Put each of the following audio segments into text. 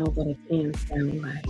know what a can sound like.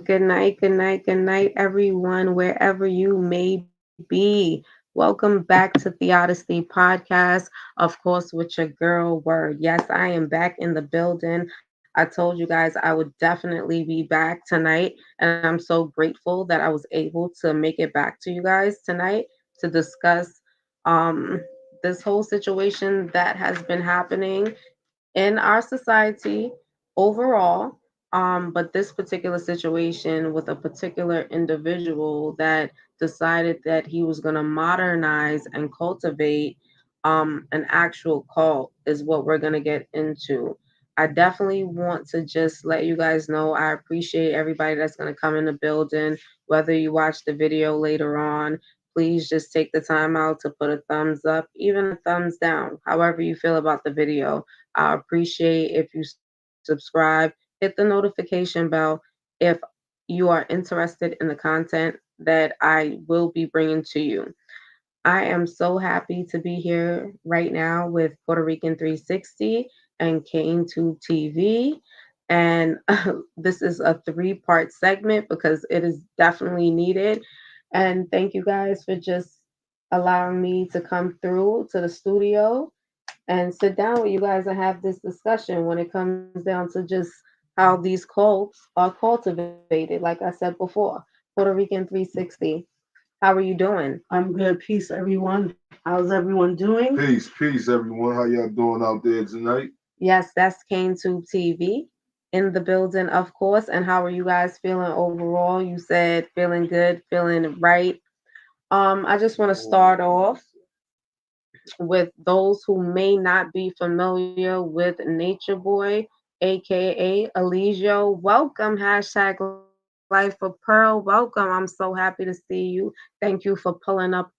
Good night, everyone, wherever you may be. Welcome back to Theodicy Podcast, of course, with your girl Word. Yes, I am back in the building. I told you guys I would definitely be back tonight, and I'm so grateful that I was able to make it back to you guys tonight to discuss um, this whole situation that has been happening in our society overall. But this particular situation with a particular individual that decided that he was going to modernize and cultivate an actual cult is what we're going to get into. I definitely want to just let you guys know I appreciate everybody that's going to come in the building, whether you watch the video later on. Please just take the time out to put a thumbs up, even a thumbs down, however you feel about the video. I appreciate if you subscribe, hit the notification bell if you are interested in the content that I will be bringing to you. I am so happy to be here right now with Puerto Rican 360 and Kane Tube TV. And this is a three-part segment because it is definitely needed. And thank you guys for just allowing me to come through to the studio and sit down with you guys and have this discussion when it comes down to just how these cults are cultivated. Like I said before, Puerto Rican 360. How are you doing? I'm good. Peace, everyone. How's everyone doing? Peace, everyone. How y'all doing out there tonight? Yes, that's Kane Tube TV in the building, of course. And how are you guys feeling overall? You said feeling good, feeling right. I just want to start off with those who may not be familiar with Nature Boy, aka Eligio. Welcome, hashtag Life for Pearl. Welcome. I'm so happy to see you. Thank you for pulling up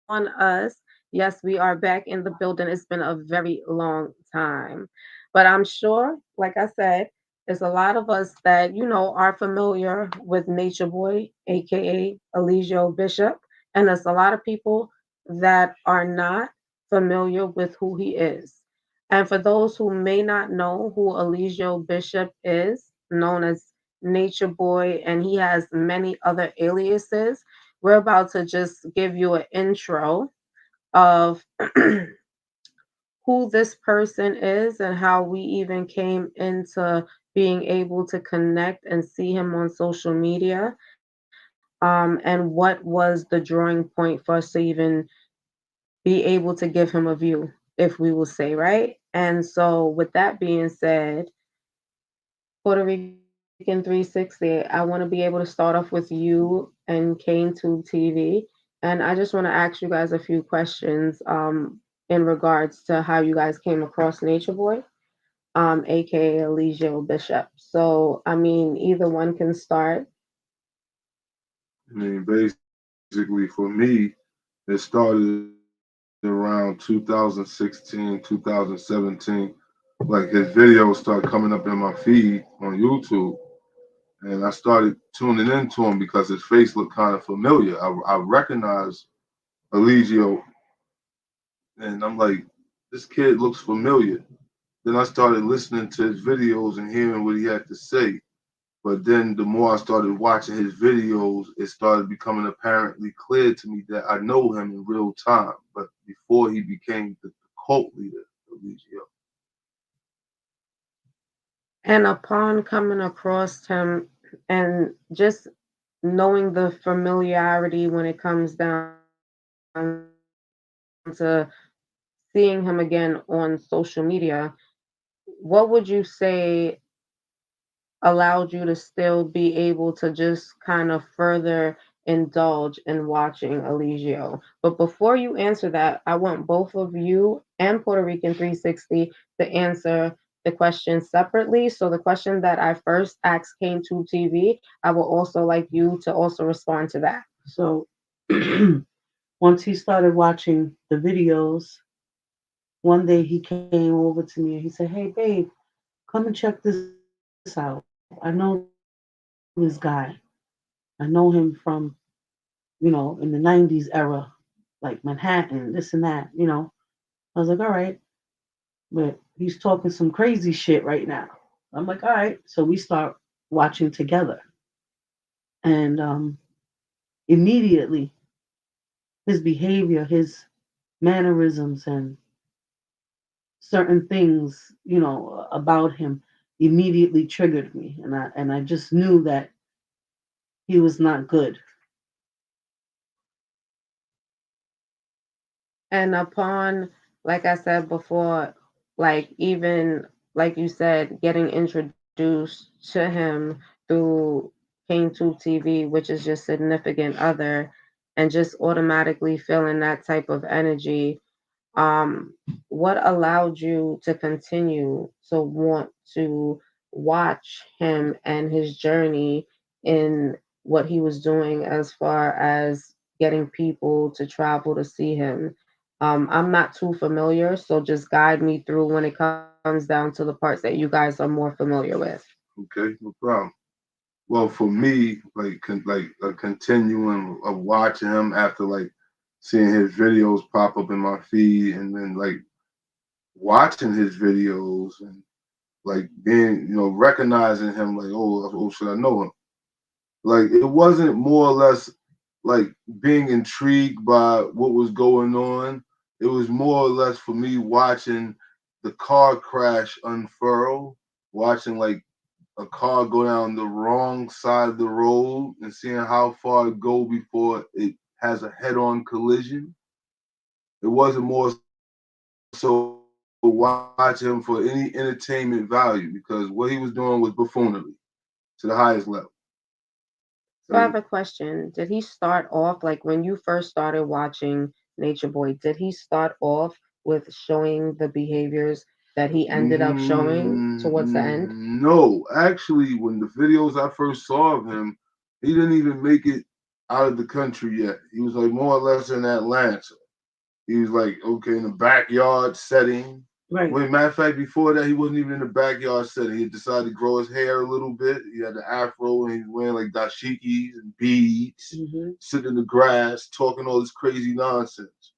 on us. Yes, we are back in the building. It's been a very long time. But I'm sure, like I said, there's a lot of us that, are familiar with Nature Boy, aka Eligio Bishop. And there's a lot of people that are not familiar with who he is. And for those who may not know who Eligio Bishop is, known as Nature Boy, and he has many other aliases, we're about to just give you an intro of who this person is and how we even came into being able to connect and see him on social media, and what was the drawing point for us to even be able to give him a view, if we will say, right? And so, with that being said, Puerto Rican 360, I want to be able to start off with you and Kane Tube TV. And I just want to ask you guys a few questions in regards to how you guys came across Nature Boy, aka Eligio Bishop. So, I mean, either one can start. I mean, basically, for me, it started around 2016, 2017. Like his videos started coming up in my feed on YouTube, and I started tuning into him because his face looked kind of familiar. I recognized Eligio, and I'm like, this kid looks familiar. Then I started listening to his videos and hearing what he had to say. But then the more I started watching his videos, it started becoming apparently clear to me that I know him in real time. But before he became the cult leader of Legio. And upon coming across him and just knowing the familiarity when it comes down to seeing him again on social media, what would you say allowed you to still be able to just kind of further indulge in watching Eligio? But before you answer that, I want both of you and Puerto Rican 360 to answer the question separately. So the question that I first asked came to TV, I would also like you to also respond to that. So, once he started watching the videos, one day he came over to me and he said, "Hey, babe, come and check this out. I know this guy. I know him from, in the 90s era, like Manhattan, this and that. I was like, all right, but he's talking some crazy shit right now. I'm like, all right. So we start watching together. And immediately, his behavior, his mannerisms, and certain things, about him immediately triggered me. And I just knew that he was not good. And upon, like I said before, like even like you said, getting introduced to him through King Tube TV, which is your significant other, and just automatically feeling that type of energy, um, what allowed you to continue to want to watch him and his journey in what he was doing as far as getting people to travel to see him? I'm not too familiar, so just guide me through when it comes down to the parts that you guys are more familiar with. Okay, no problem. Well, for me, like a continuing of watching him after like seeing his videos pop up in my feed, and then like watching his videos and like being, recognizing him like, oh, should I know him? Like it wasn't more or less like being intrigued by what was going on. It was more or less for me watching the car crash unfurl, watching like a car go down the wrong side of the road and seeing how far it go before it has a head-on collision. It wasn't more so watch him for any entertainment value because what he was doing was buffoonery to the highest level. So So I have a question. Did he start off like when you first started watching Nature Boy? Did he start off with showing the behaviors that he ended up showing towards the end? no, actually, when the videos I first saw of him, he didn't even make it out of the country yet. He was like more or less in Atlanta. He was like, okay, in the backyard setting. Right. Well, matter of fact, before that, he wasn't even in the backyard setting. He had decided to grow his hair a little bit. He had the afro and he was wearing like dashikis and beads, Hmm. sitting in the grass, talking all this crazy nonsense.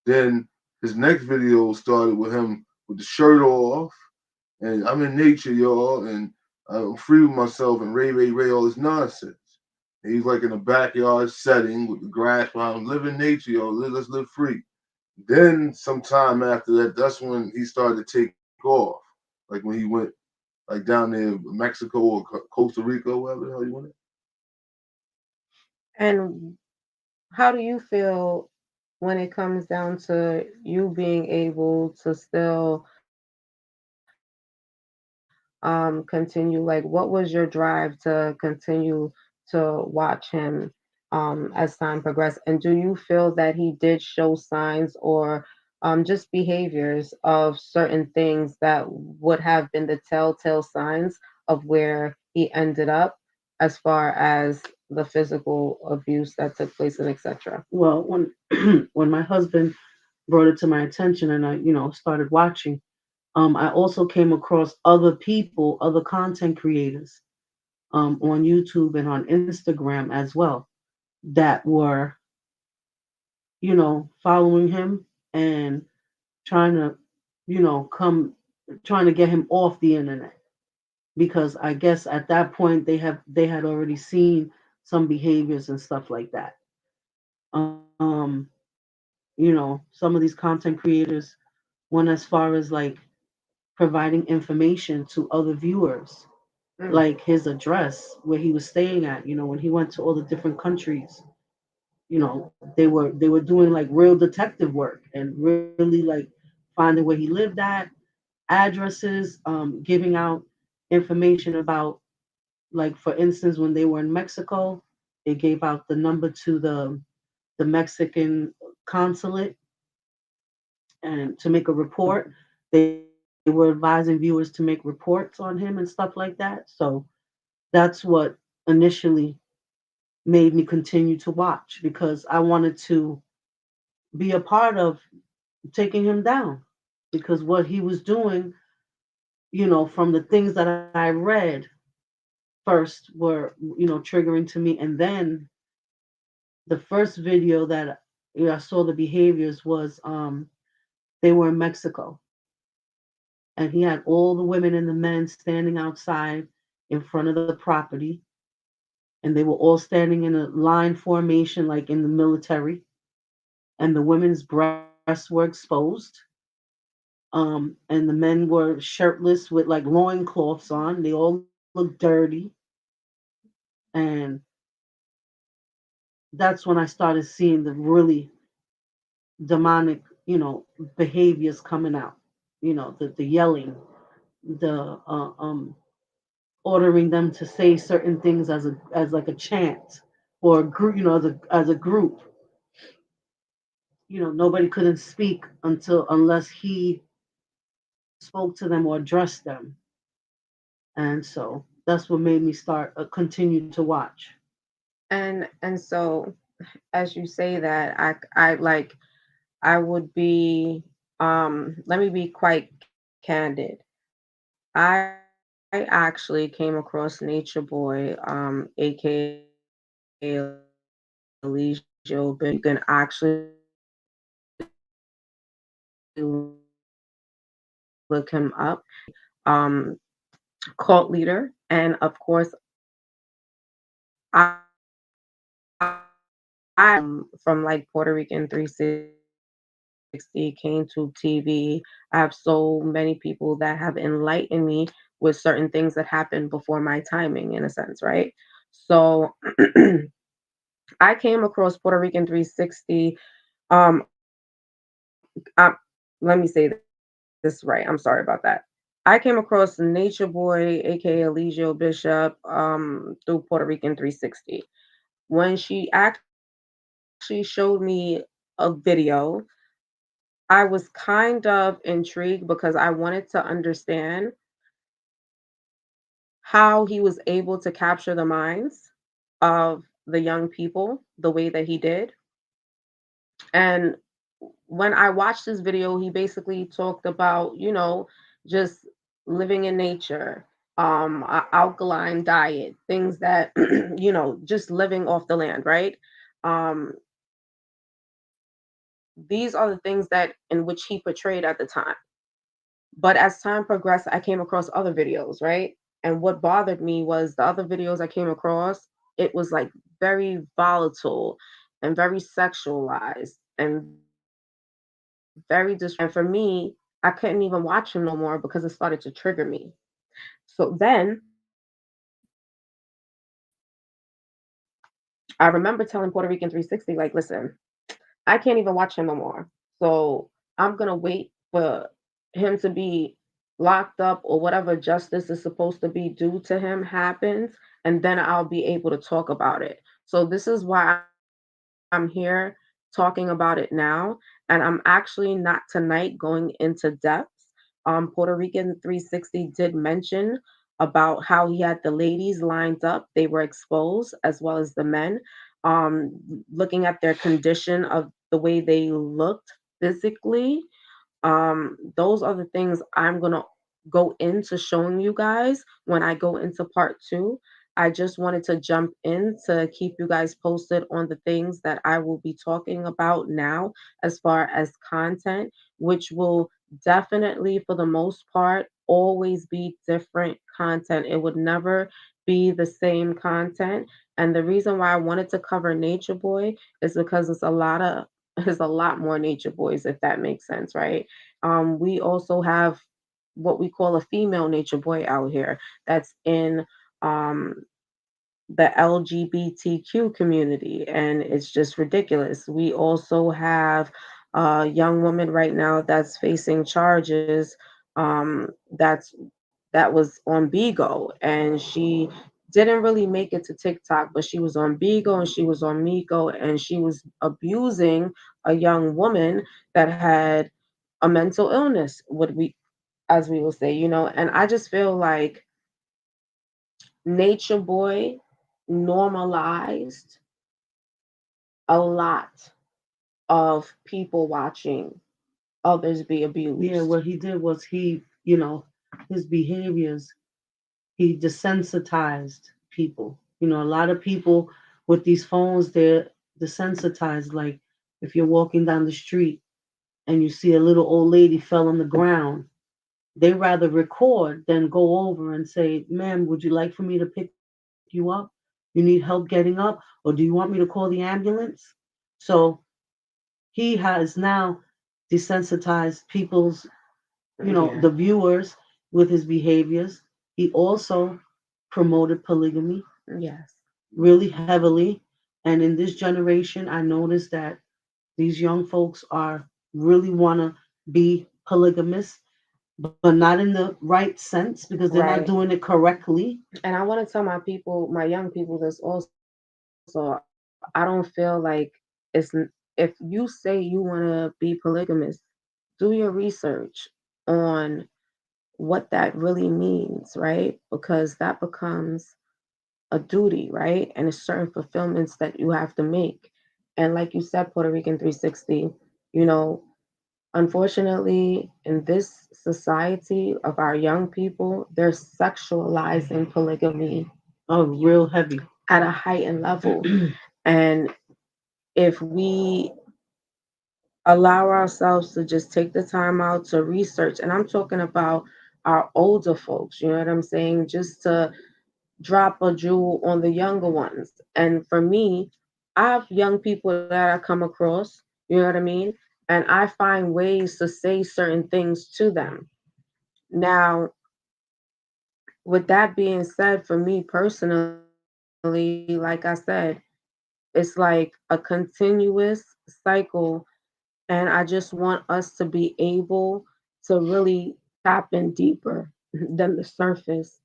Then his next video started with him with the shirt off, and I'm in nature, y'all, and I'm free with myself, and Ray, all this nonsense. And he's like in a backyard setting with the grass behind him, live in nature, y'all, let's live free. Then sometime after that, that's when he started to take off. Like when he went like down there Mexico or Costa Rica or wherever the hell he went. And how do you feel when it comes down to you being able to still continue? Like, what was your drive to continue to watch him as time progressed? And do you feel that he did show signs or just behaviors of certain things that would have been the telltale signs of where he ended up as far as the physical abuse that took place and etc.? Well, when when my husband brought it to my attention and I, started watching, I also came across other people, other content creators, on YouTube and on Instagram as well that were, following him and trying to, come trying to get him off the internet because I guess at that point they had already seen some behaviors and stuff like that. Um, some of these content creators went as far as like providing information to other viewers, Mm. like his address, where he was staying at, when he went to all the different countries. They were doing like real detective work and really like finding where he lived at, addresses, giving out information about, like, for instance, when they were in Mexico, they gave out the number to the Mexican consulate and to make a report. They were advising viewers to make reports on him and stuff like that. So that's what initially made me continue to watch because I wanted to be a part of taking him down because what he was doing from the things that I read first were, triggering to me. And then the first video that I saw the behaviors was they were in Mexico, and he had all the women and the men standing outside in front of the property, and they were all standing in a line formation like in the military, and the women's breasts were exposed. And the men were shirtless with like loincloths on. They all looked dirty. And that's when I started seeing the really demonic, behaviors coming out. The yelling, the ordering them to say certain things as like a chant or a group, as a group. Nobody couldn't speak unless he spoke to them or addressed them. And so that's what made me start continue to watch. And so as you say that, I like I would be let me be quite candid. I actually came across Nature Boy, aka Elijah Bishop. You can actually look him up. He is cult leader, and of course from like Puerto Rican 360, Cane Tube TV. I have so many people that have enlightened me with certain things that happened before my timing, in a sense, right? So I came across Puerto Rican 360. Let me say this right. I'm sorry about that. I came across Nature Boy, aka Eligio Bishop, through Puerto Rican 360. When she actually showed me a video, I was kind of intrigued because I wanted to understand how he was able to capture the minds of the young people the way that he did. And when I watched this video, he basically talked about, just living in nature, alkaline diet, things that, just living off the land, right? Um, these are the things that in which he portrayed at the time. But as time progressed, I came across other videos, right? And what bothered me was the other videos I came across, it was like very volatile and very sexualized and very disrespectful. And for me, I couldn't even watch him no more because it started to trigger me. So then I remember telling Puerto Rican 360, like, listen, I can't even watch him no more. So I'm gonna wait for him to be locked up or whatever justice is supposed to be due to him happens, and then I'll be able to talk about it. So this is why I'm here talking about it now, and I'm actually not tonight going into depths. Puerto Rican 360 did mention about how he had the ladies lined up, they were exposed, as well as the men, looking at their condition of the way they looked physically. Those are the things I'm gonna go into showing you guys when I go into part two. I just wanted to jump in to keep you guys posted on the things that I will be talking about now as far as content, which will definitely, for the most part, always be different content. It would never be the same content. And the reason why I wanted to cover Nature Boy is because there's a lot more Nature Boys, if that makes sense, right? We also have what we call a female Nature Boy out here that's in um, the LGBTQ community, and it's just ridiculous. We also have a young woman right now that's facing charges. That's that was on Bigo, and she didn't really make it to TikTok, but she was on Bigo and she was on Miko, and she was abusing a young woman that had a mental illness, what we as we will say, and I just feel like Nature Boy normalized a lot of people watching others be Yeah, abused. what he did was he his behaviors, he desensitized people. You know, a lot of people with these phones, they're desensitized. Like if you're walking down the street and you see a little old lady fell on the ground, they rather record than go over and say, "Ma'am, would you like for me to pick you up? You need help getting up, or do you want me to call the ambulance?" So he has now desensitized people's, the Yeah. viewers with his behaviors. He also promoted polygamy Yes. really heavily. And in this generation, I noticed that these young folks are really want to be polygamous, but not in the right sense because they're not Right. doing it correctly. And I want to tell my people, my young people, this also. I don't feel like if you say you want to be polygamous, do your research on what that really means, right? Because that becomes a duty, right? And it's certain fulfillments that you have to make. And like you said, Puerto Rican 360, you know, unfortunately, in this society of our young people, they're sexualizing polygamy Oh, real heavy. at a heightened level. And if we allow ourselves to just take the time out to research, and I'm talking about our older folks, you know what I'm saying? Just to drop a jewel on the younger ones. And for me, I have young people that I come across, you know what I mean? And I find ways to say certain things to them. Now, with that being said, for me personally, like I said, it's like a continuous cycle. And I just want us to be able to really tap in deeper than the surface.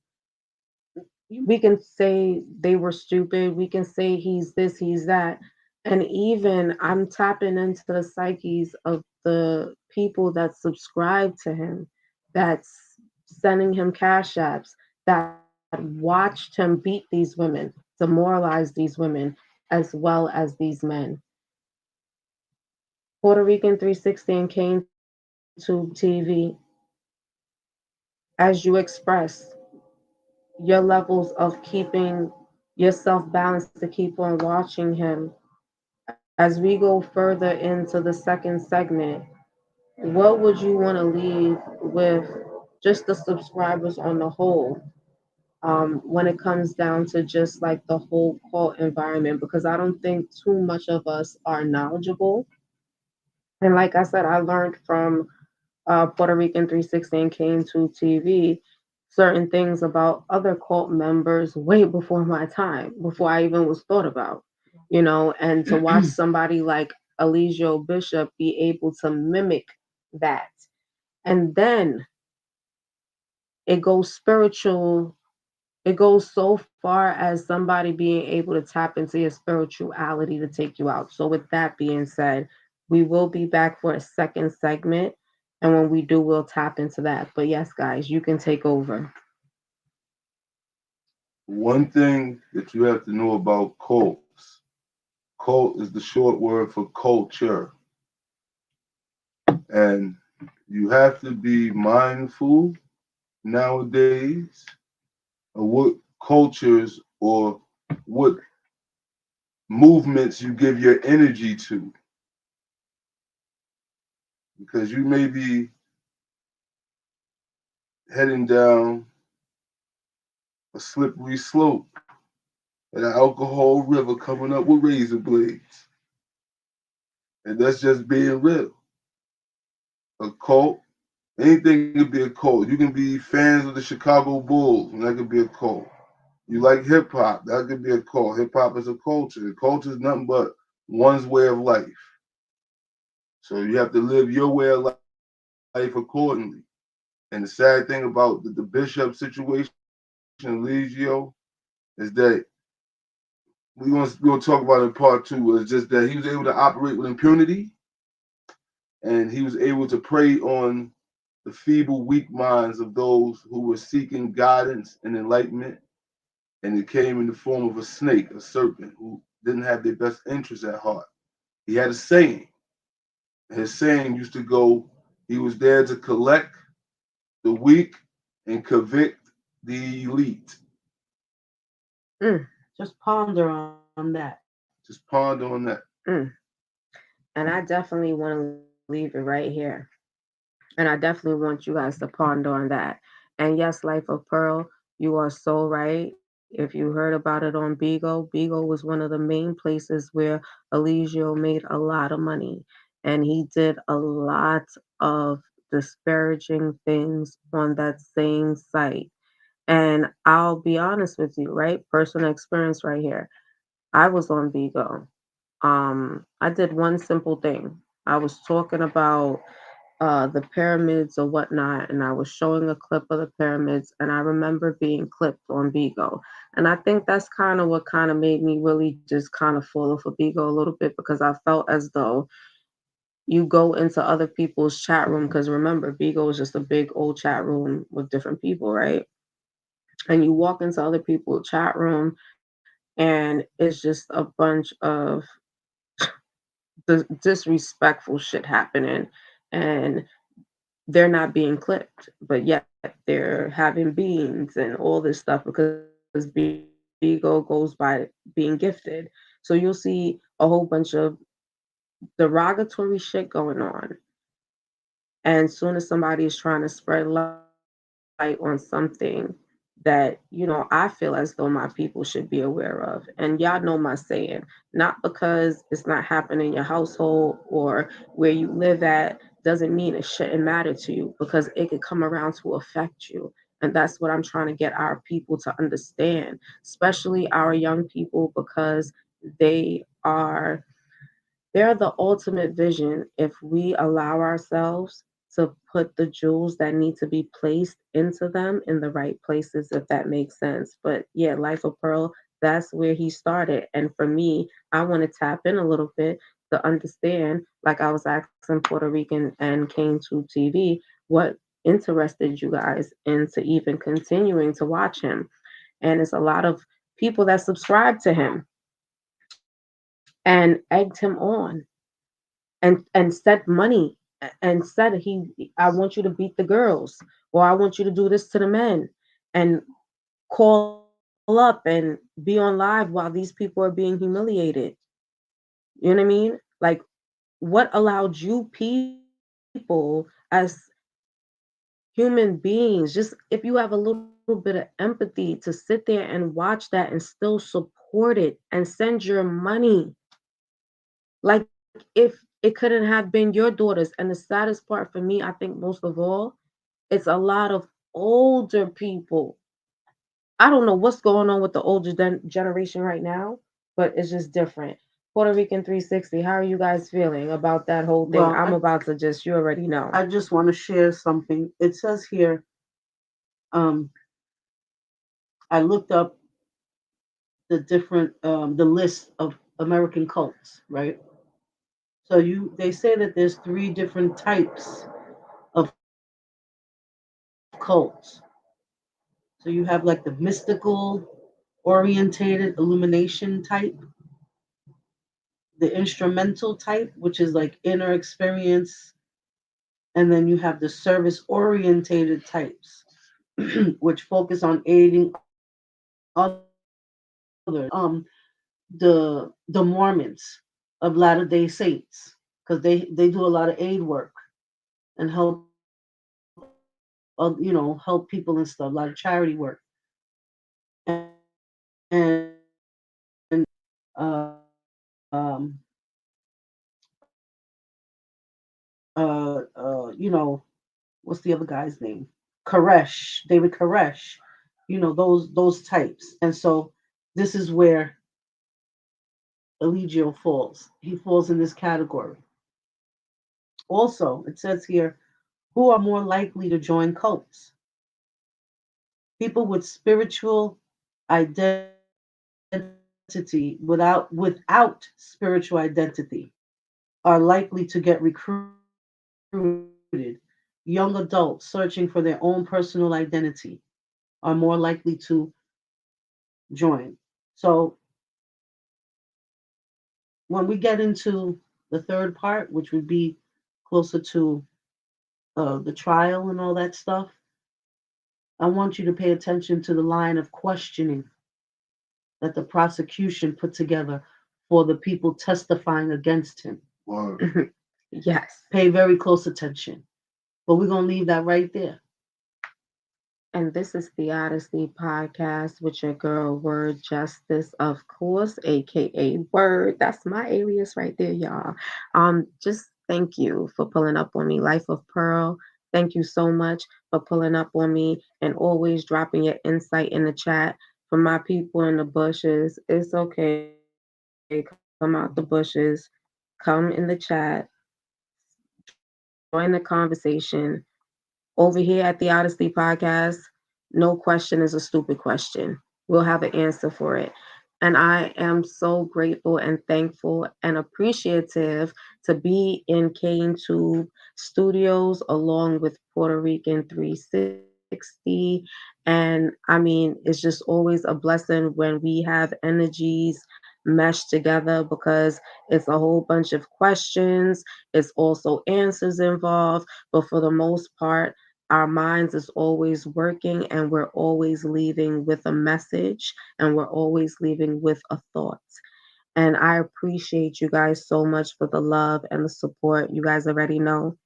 We can say they were stupid. We can say he's this, he's that. And even I'm tapping into the psyches of the people that subscribe to him, that's sending him cash apps, that watched him beat these women, demoralize these women, as well as these men. Puerto Rican 360 and Cane Tube TV, as you express your levels of keeping yourself balanced to keep on watching him. As we go further into the second segment, what would you want to leave with just the subscribers on the whole, when it comes down to just like the whole cult environment? Because I don't think too much of us are knowledgeable. And like I said, I learned from Puerto Rican 360 and came to TV certain things about other cult members way before my time, before I even was thought about, and to watch somebody like Eligio Bishop be able to mimic that. And then it goes spiritual. It goes so far as somebody being able to tap into your spirituality to take you out. So, with that being said, we will be back for a second segment. And when we do, we'll tap into that. But yes, guys, you can take over. One thing that you have to know about cults, cult is the short word for culture. And you have to be mindful nowadays of what cultures or what movements you give your energy to. Because you may be heading down a slippery slope and an alcohol river coming up with razor blades. And that's just being real. A cult, anything could be a cult. You can be fans of the Chicago Bulls, and that could be a cult. You like hip hop, that could be a cult. Hip hop is a culture. Culture is nothing but one's way of life. So you have to live your way of life accordingly. And the sad thing about the Bishop situation, Legio, is that we're gonna talk about in part two. Is just that he was able to operate with impunity, and he was able to prey on the feeble, weak minds of those who were seeking guidance and enlightenment. And it came in the form of a snake, a serpent, who didn't have their best interests at heart. He had a saying. His saying used to go, he was there to collect the weak and convict the elite. Mm, Just ponder on that. Just ponder on that. mm. And I definitely want to leave it right here. And I definitely want you guys to ponder on that. And yes, Life of Pearl, you are so right. If you heard about it on Bigo was one of the main places where Eligio made a lot of money. And he did a lot of disparaging things on that same site. And I'll be honest with you, right? Personal experience right here. I was on Bigo. I did one simple thing. I was talking about the pyramids or whatnot, and I was showing a clip of the pyramids, and I remember being clipped on Bigo. And I think that's kind of what kind of made me really just kind of fall off of Bigo a little bit because I felt as though you go into other people's chat room because remember, Bigo is just a big old chat room with different people, right? And you walk into other people's chat room, and it's just a bunch of disrespectful shit happening, and they're not being clipped, but yet they're having beans and all this stuff because Bigo goes by being gifted. So you'll see a whole bunch of derogatory shit going on. And soon as somebody is trying to spread light on something that, I feel as though my people should be aware of. And y'all know my saying, not because it's not happening in your household or where you live at doesn't mean it shouldn't matter to you because it could come around to affect you. And that's what I'm trying to get our people to understand, especially our young people, because they are they're the ultimate vision if we allow ourselves to put the jewels that need to be placed into them in the right places, if that makes sense. But yeah, Life of Pearl, that's where he started. And for me, I want to tap in a little bit to understand, like I was asking Puerto Rican and Came to TV, what interested you guys into even continuing to watch him. And it's a lot of people that subscribe to him and egged him on and said money and said I want you to beat the girls or I want you to do this to the men and call up and be on live while these people are being humiliated. You know what I mean? Like what allowed you people as human beings, just if you have a little bit of empathy to sit there and watch that and still support it and send your money, like if it couldn't have been your daughters. And the saddest part for me, I think most of all, it's a lot of older people. I don't know what's going on with the older generation right now, but it's just different. Puerto Rican 360, how are you guys feeling about that whole thing? Well, I'm about to just, you already know. I just want to share something. It says here, um, I looked up the list of American cults, right? So they say that there's three different types of cults. So you have like the mystical orientated illumination type, the instrumental type, which is like inner experience, and then you have the service orientated types, which focus on aiding others. The Mormons of Latter Day Saints, because they do a lot of aid work and help help people and stuff, a lot of charity work. And what's the other guy's name? Koresh, David Koresh, those types. And so this is where Eligio falls. He falls in this category. Also, it says here, who are more likely to join cults? People with spiritual identity without spiritual identity are likely to get recruited. Young adults searching for their own personal identity are more likely to join. So when we get into the third part, which would be closer to the trial and all that stuff, I want you to pay attention to the line of questioning that the prosecution put together for the people testifying against him. Word. Yes. Pay very close attention. But we're going to leave that right there. And this is the Odyssey podcast with your girl, Word Justice, of course, aka Word. That's my alias right there, y'all. Just thank you for pulling up on me, Life of Pearl. Thank you so much for pulling up on me and always dropping your insight in the chat. For my people in the bushes, it's okay. Come out the bushes, come in the chat, join the conversation. Over here at the Odyssey Podcast, no question is a stupid question. We'll have an answer for it. And I am so grateful and thankful and appreciative to be in Cane Tube Studios along with Puerto Rican 360. And I mean, it's just always a blessing when we have energies meshed together because it's a whole bunch of questions. It's also answers involved, but for the most part, our minds is always working and we're always leaving with a message and we're always leaving with a thought. And I appreciate you guys so much for the love and the support. You guys already know.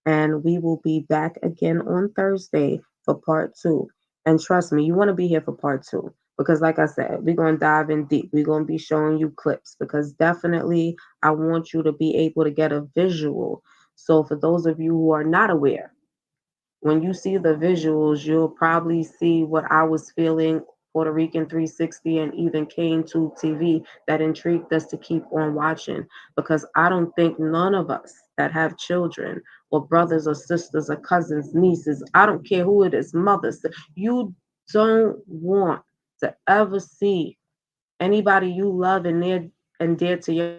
And we will be back again on Thursday for part two. And trust me, you want to be here for part two. Because, like I said, we're going to dive in deep. We're going to be showing you clips because definitely I want you to be able to get a visual. So, for those of you who are not aware, when you see the visuals, you'll probably see what I was feeling, Puerto Rican 360 and even Kane Tube TV, that intrigued us to keep on watching. Because I don't think none of us that have children or brothers or sisters or cousins, nieces, I don't care who it is, mothers, you don't want to ever see anybody you love and near and dear to your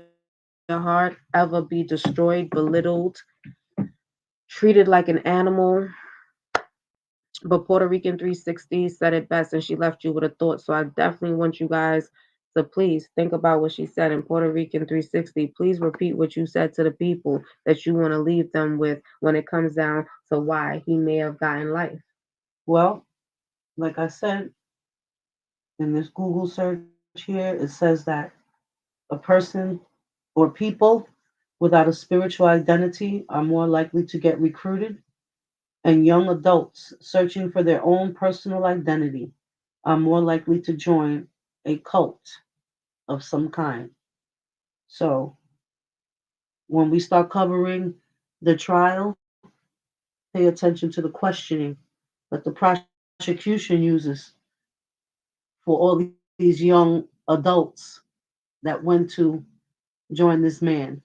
heart ever be destroyed, belittled, treated like an animal. But Puerto Rican 360 said it best and she left you with a thought. So I definitely want you guys to please think about what she said in Puerto Rican 360. Please repeat what you said to the people that you want to leave them with when it comes down to why he may have gotten life. Well, like I said, in this Google search here, it says that a person or people without a spiritual identity are more likely to get recruited, and young adults searching for their own personal identity are more likely to join a cult of some kind. So, when we start covering the trial, pay attention to the questioning that the prosecution uses for all these young adults that went to join this man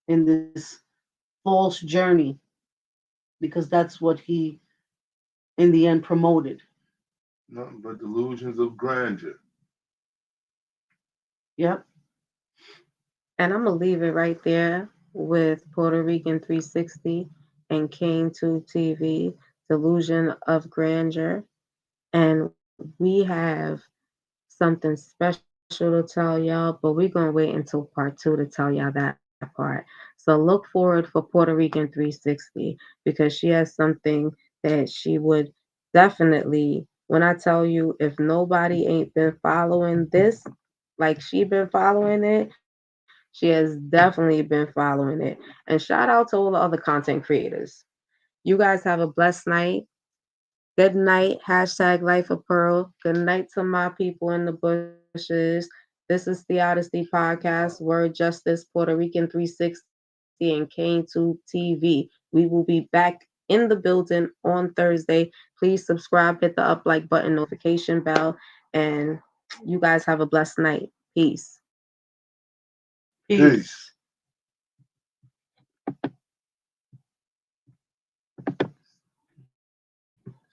in this false journey, because that's what he in the end promoted. Nothing but delusions of grandeur. Yep. And I'm going to leave it right there with Puerto Rican 360 and Kane Tube TV, Delusion of Grandeur. And we have something special to tell y'all, but we're going to wait until part two to tell y'all that part. So look forward for Puerto Rican 360 because she has something that she would definitely, when I tell you, if nobody ain't been following this, like she been following it, she has definitely been following it. And shout out to all the other content creators. You guys have a blessed night. Good night. Hashtag Life of Pearl. Good night to my people in the bushes. This is the Odyssey Podcast, Word Justice, Puerto Rican 360, and Cane Tube TV. We will be back in the building on Thursday. Please subscribe, hit the up like button, notification bell, and you guys have a blessed night. Peace. Peace. Peace.